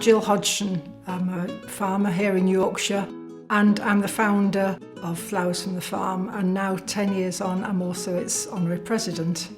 Gill Hodgson. I'm a farmer here in Yorkshire and I'm the founder of Flowers from the Farm, and now 10 years on I'm also its honorary president.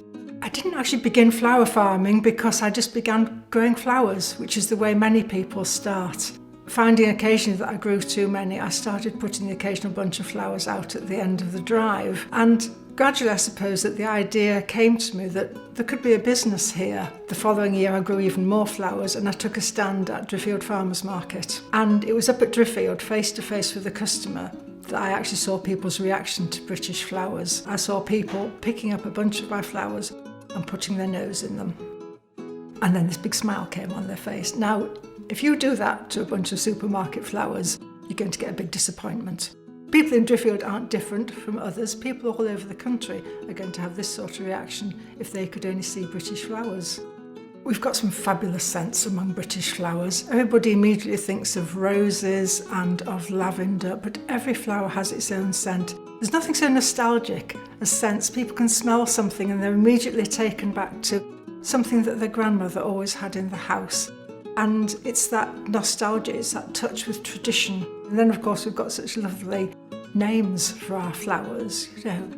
I didn't actually begin flower farming because I just began growing flowers, which is the way many people start. Finding occasionally that I grew too many, I started putting the occasional bunch of flowers out at the end of the drive, and gradually I suppose that the idea came to me that there could be a business here. The following year I grew even more flowers and I took a stand at Driffield Farmers Market, and it was up at Driffield face to face with the customer that I actually saw people's reaction to British flowers. I saw people picking up a bunch of my flowers and putting their nose in them, and then this big smile came on their face. Now, if you do that to a bunch of supermarket flowers, you're going to get a big disappointment. People in Driffield aren't different from others. People all over the country are going to have this sort of reaction if they could only see British flowers. We've got some fabulous scents among British flowers. Everybody immediately thinks of roses and of lavender, but every flower has its own scent. There's nothing so nostalgic as scents. People can smell something and they're immediately taken back to something that their grandmother always had in the house. And it's that nostalgia, it's that touch with tradition. And then of course we've got such lovely names for our flowers. You know,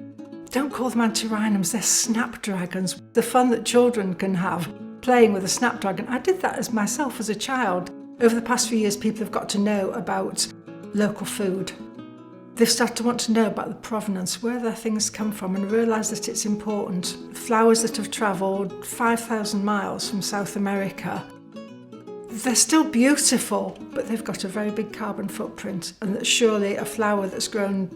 don't call them antirrhinums, they're snapdragons. The fun that children can have playing with a snapdragon. I did that as myself as a child. Over the past few years, people have got to know about local food. They've started to want to know about the provenance, where their things come from, and realise that it's important. Flowers that have travelled 5,000 miles from South America, they're still beautiful, but they've got a very big carbon footprint, and that surely a flower that's grown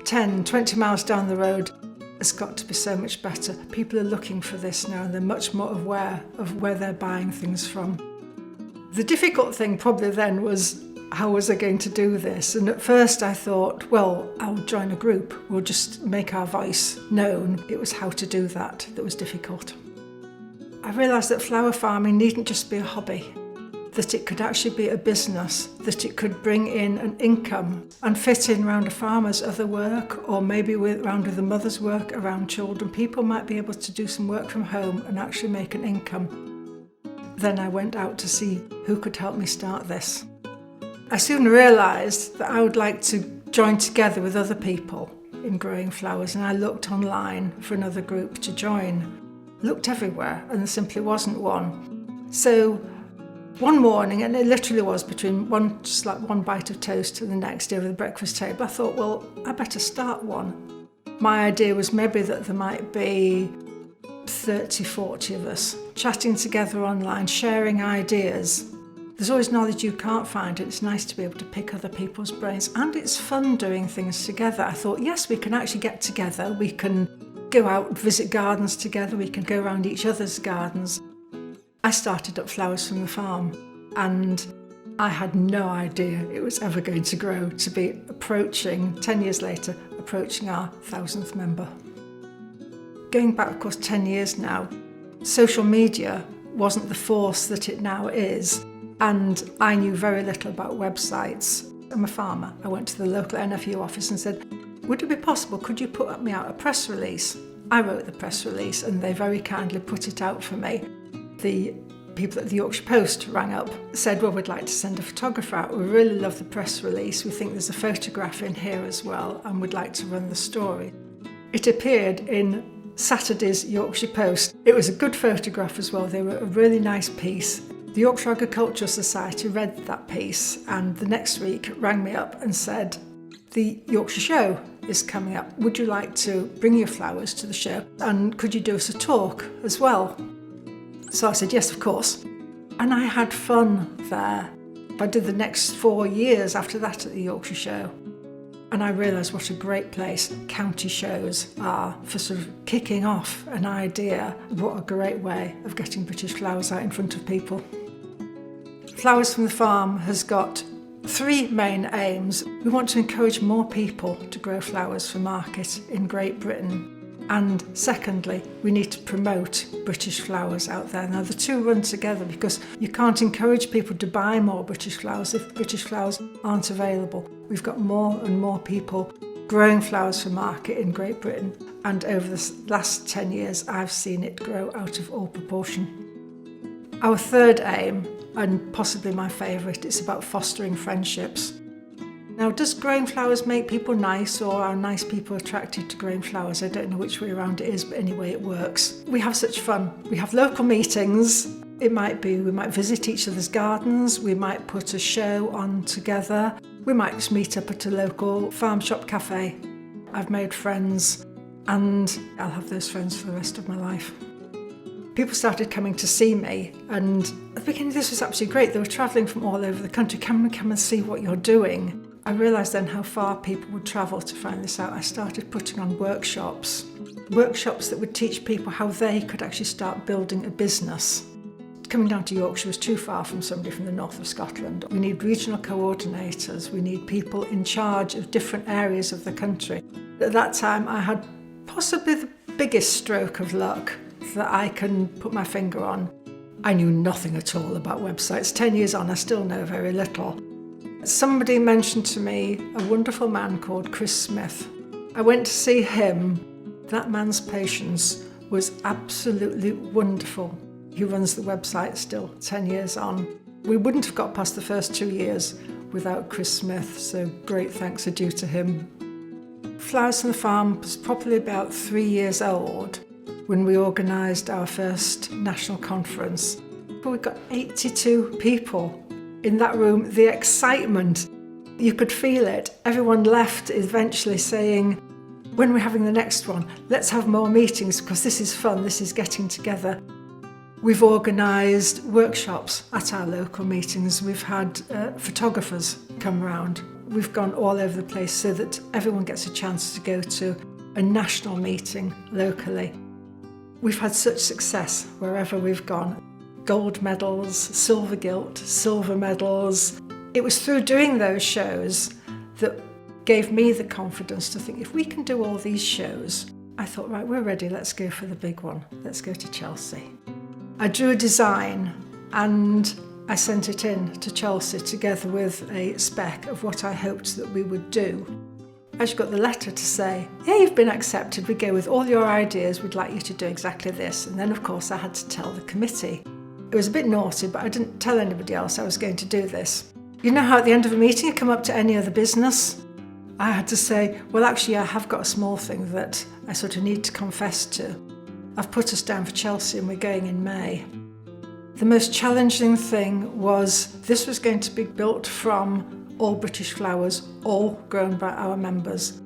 10, 20 miles down the road has got to be so much better. People are looking for this now, and they're much more aware of where they're buying things from. The difficult thing probably then was, how was I going to do this? And at first I thought, well, I'll join a group. We'll just make our voice known. It was how to do that was difficult. I realised that flower farming needn't just be a hobby, that it could actually be a business, that it could bring in an income and fit in around a farmer's other work, or maybe around with a mother's work around children. People might be able to do some work from home and actually make an income. Then I went out to see who could help me start this. I soon realised that I would like to join together with other people in growing flowers, and I looked online for another group to join. Looked everywhere and there simply wasn't one. So one morning, and it literally was between just like one bite of toast and the next day over the breakfast table, I thought, well, I better start one. My idea was maybe that there might be 30, 40 of us chatting together online, sharing ideas. There's always knowledge you can't find, and it's nice to be able to pick other people's brains, and it's fun doing things together. I thought, yes, we can actually get together, we can go out, visit gardens together, we can go around each other's gardens. I started up Flowers from the Farm, and I had no idea it was ever going to grow to be approaching, 10 years later, approaching our 1,000th member. Going back, of course, 10 years now, social media wasn't the force that it now is, and I knew very little about websites. I'm a farmer. I went to the local NFU office and said, would it be possible, could you put me out a press release? I wrote the press release and they very kindly put it out for me. The people at the Yorkshire Post rang up, said, well, we'd like to send a photographer out. We really love the press release. We think there's a photograph in here as well, and we'd like to run the story. It appeared in Saturday's Yorkshire Post. It was a good photograph as well. They were a really nice piece. The Yorkshire Agricultural Society read that piece, and the next week rang me up and said, the Yorkshire Show is coming up. Would you like to bring your flowers to the show? And could you do us a talk as well? So I said, yes, of course. And I had fun there. I did the next 4 years after that at the Yorkshire Show. And I realised what a great place county shows are for sort of kicking off an idea. What a great way of getting British flowers out in front of people. Flowers from the Farm has got 3 main aims. We want to encourage more people to grow flowers for market in Great Britain. And secondly, we need to promote British flowers out there. Now the two run together because you can't encourage people to buy more British flowers if British flowers aren't available. We've got more and more people growing flowers for market in Great Britain, and over the last 10 years I've seen it grow out of all proportion. Our third aim, and possibly my favourite, is about fostering friendships. Now, does growing flowers make people nice, or are nice people attracted to growing flowers? I don't know which way around it is, but anyway, it works. We have such fun. We have local meetings. It might be we might visit each other's gardens, we might put a show on together, we might just meet up at a local farm shop cafe. I've made friends, and I'll have those friends for the rest of my life. People started coming to see me, and at the beginning this was absolutely great. They were travelling from all over the country. Come and see what you're doing. I realised then how far people would travel to find this out. I started putting on workshops that would teach people how they could actually start building a business. Coming down to Yorkshire was too far from somebody from the north of Scotland. We need regional coordinators, we need people in charge of different areas of the country. At that time I had possibly the biggest stroke of luck that I can put my finger on. I knew nothing at all about websites. 10 years on, I still know very little. Somebody mentioned to me a wonderful man called Chris Smith. I went to see him. That man's patience was absolutely wonderful. He runs the website still, 10 years on. We wouldn't have got past the first 2 years without Chris Smith, so great thanks are due to him. Flowers from the Farm was probably about 3 years old when we organised our first national conference. We got 82 people in that room. The excitement, you could feel it. Everyone left eventually saying, when we're having the next one, let's have more meetings because this is fun, this is getting together. We've organised workshops at our local meetings. We've had photographers come round. We've gone all over the place so that everyone gets a chance to go to a national meeting locally. We've had such success wherever we've gone. Gold medals, silver gilt, silver medals. It was through doing those shows that gave me the confidence to think, if we can do all these shows, I thought, right, we're ready, let's go for the big one. Let's go to Chelsea. I drew a design and I sent it in to Chelsea together with a spec of what I hoped that we would do. I just got the letter to say, yeah, you've been accepted, we go with all your ideas, we'd like you to do exactly this. And then of course I had to tell the committee. It was a bit naughty, but I didn't tell anybody else I was going to do this. You know how at the end of a meeting you come up to any other business? I had to say, well actually I have got a small thing that I sort of need to confess to. I've put us down for Chelsea and we're going in May. The most challenging thing was this was going to be built from all British flowers, all grown by our members.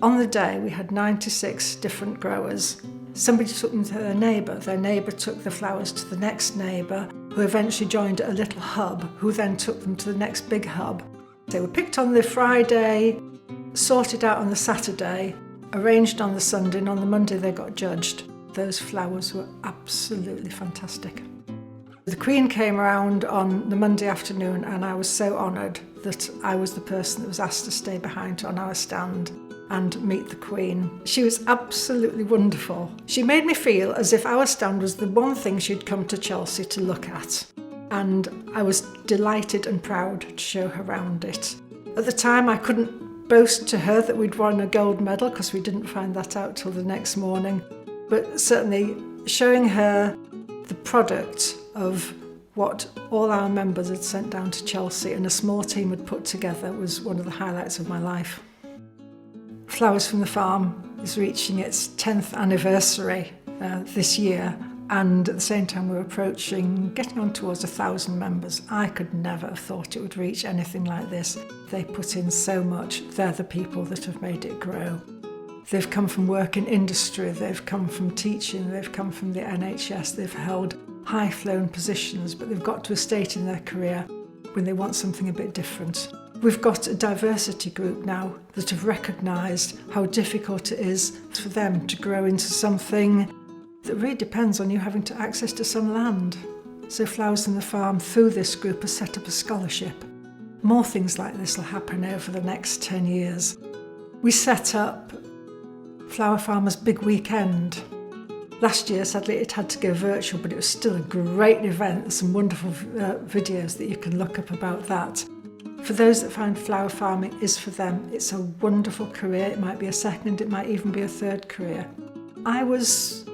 On the day we had 96 different growers. Somebody took them to their neighbour took the flowers to the next neighbour, who eventually joined a little hub, who then took them to the next big hub. They were picked on the Friday, sorted out on the Saturday, arranged on the Sunday, and on the Monday they got judged. Those flowers were absolutely fantastic. The Queen came around on the Monday afternoon and I was so honoured that I was the person that was asked to stay behind on our stand and meet the Queen. She was absolutely wonderful. She made me feel as if our stand was the one thing she'd come to Chelsea to look at. And I was delighted and proud to show her around it. At the time I couldn't boast to her that we'd won a gold medal because we didn't find that out till the next morning. But certainly showing her the product of what all our members had sent down to Chelsea and a small team had put together was one of the highlights of my life. Flowers from the Farm is reaching its 10th anniversary this year, and at the same time we're getting on towards 1,000 members. I could never have thought it would reach anything like this. They put in so much. They're the people that have made it grow. They've come from work in industry, they've come from teaching, they've come from the NHS, they've held high-flown positions, but they've got to a state in their career when they want something a bit different. We've got a diversity group now that have recognised how difficult it is for them to grow into something that really depends on you having to access to some land. So Flowers from the Farm, through this group, has set up a scholarship. More things like this will happen over the next 10 years. We set up Flower Farmers Big Weekend. Last year, sadly, it had to go virtual, but it was still a great event. There's some wonderful videos that you can look up about that. For those that find flower farming is for them, it's a wonderful career. It might be a second, it might even be a third career. I was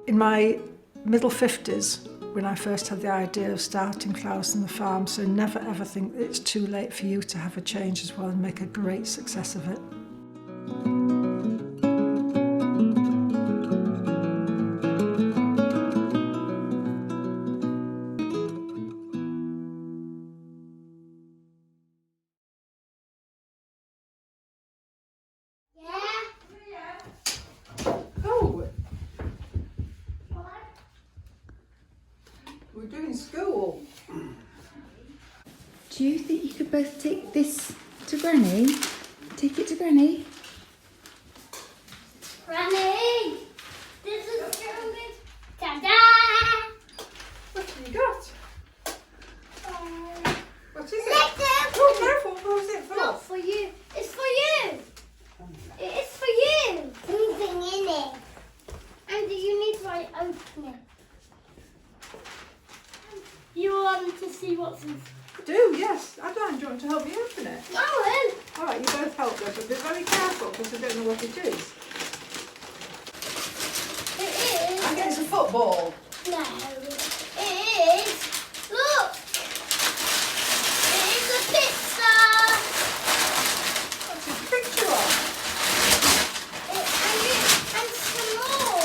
in my middle 50s when I first had the idea of starting Flowers on the Farm, so never ever think that it's too late for you to have a change as well and make a great success of it. We're doing school. Do you think you could both take this to Granny? Take it to Granny. Granny, this is good. Ta-da! What have you got? What is it? Letter. Oh, careful. What was it for? Not for you. It's for you. It is for you. Something in it. And you need to open it. You want to see what's in it? Do, yes. I don't. Do you want to help me open it? Oh, All right, you both help us, but be very careful because I don't know what it is. it is. I think it's a football. No, it is. Look. It is a pizza. What's it a picture of? And some more.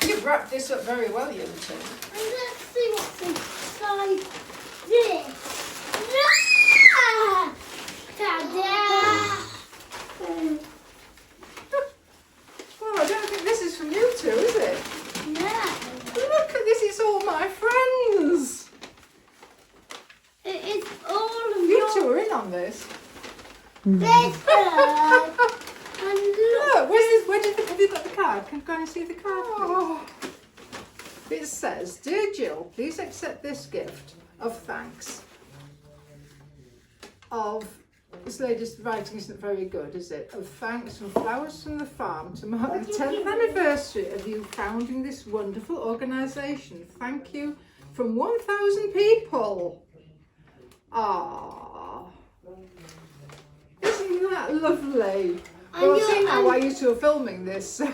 You've wrapped this up very well, you two. And let's see what's inside this. Ah! Ta-da! Oh, I don't think this is from you two, is it? Yeah. Look at this, it's all my friends. It is all of You your two are in on this. letters. And look. Look, have you got the card? Can you go and see the card, please? It says, "Dear Jill, please accept this gift of thanks." This lady's writing isn't very good, is it? Of thanks from Flowers from the Farm to mark the 10th anniversary of you founding this wonderful organisation. Thank you from 1,000 people. Ah, isn't that lovely? Well, I've seen now why you two are filming this, so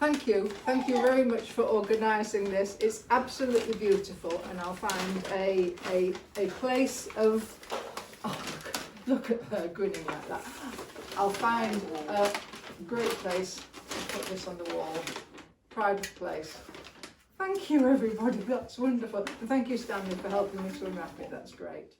thank you very much for organising this. It's absolutely beautiful, and I'll find a place of. Oh, look at her grinning like that. I'll find a great place to put this on the wall. Pride of place. Thank you, everybody. That's wonderful, and thank you, Stanley, for helping me to unwrap it. That's great.